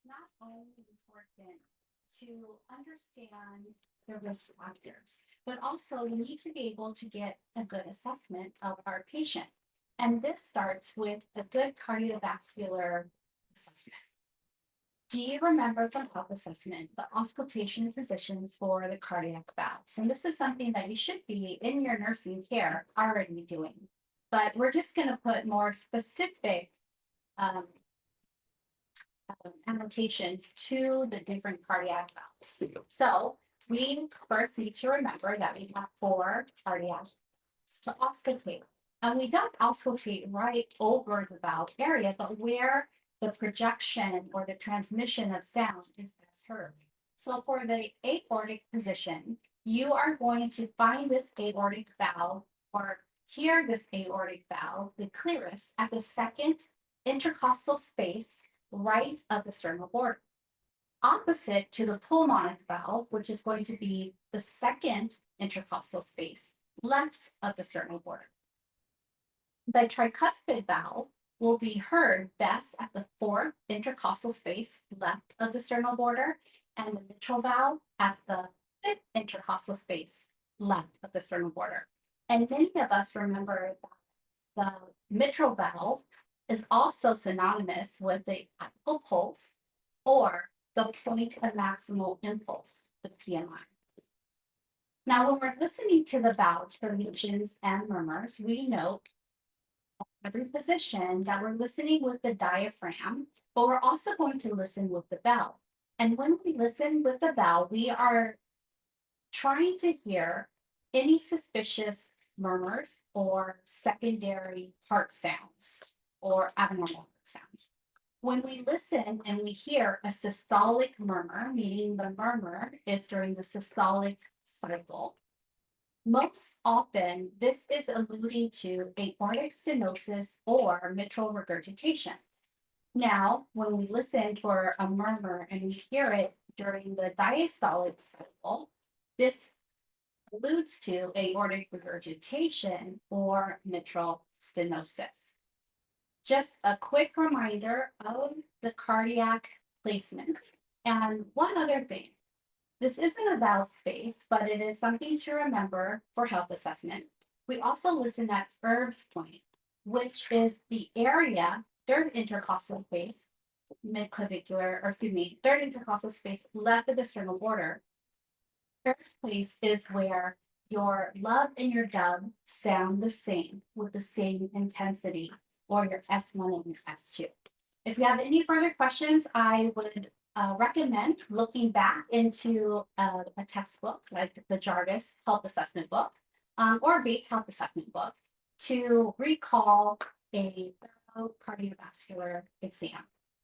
not only important to understand the risk factors, but also we need to be able to get a good assessment of our patient. And this starts with a good cardiovascular assessment. Do you remember from health assessment the auscultation positions for the cardiac valves? And this is something that you should be in your nursing care already doing. But we're just going to put more specific um, annotations to the different cardiac valves. So we first need to remember that we have 4 cardiac to auscultate. And we don't auscultate right over the valve area, but where the projection or the transmission of sound is best heard. So for the aortic position, you are going to find this aortic valve or hear this aortic valve the clearest at the second intercostal space right of the sternal border. Opposite to the pulmonic valve, which is going to be the second intercostal space left of the sternal border. The tricuspid valve will be heard best at the 4th intercostal space left of the sternal border, and the mitral valve at the 5th intercostal space left of the sternal border. And many of us remember that the mitral valve is also synonymous with the apical pulse or the point of maximal impulse, the PMI. Now, when we're listening to the valves for lesions and murmurs, we note every position that we're listening with the diaphragm, but we're also going to listen with the bell. And when we listen with the bell, we are trying to hear any suspicious murmurs or secondary heart sounds or abnormal heart sounds. When we listen and we hear a systolic murmur, meaning the murmur is during the systolic cycle, most often this is alluding to aortic stenosis or mitral regurgitation. Now, when we listen for a murmur and we hear it during the diastolic cycle, this alludes to aortic regurgitation or mitral stenosis. Just a quick reminder of the cardiac placements. And one other thing, this isn't about space, but it is something to remember for health assessment. We also listen at Erb's point, which is the area, 3rd intercostal space, third intercostal space left of the sternal border. Erb's place is where your love and your dub sound the same with the same intensity, or your S1 and your S2. If you have any further questions, I would recommend looking back into a textbook like the Jarvis Health Assessment book or Bates Health Assessment book to recall a thorough cardiovascular exam.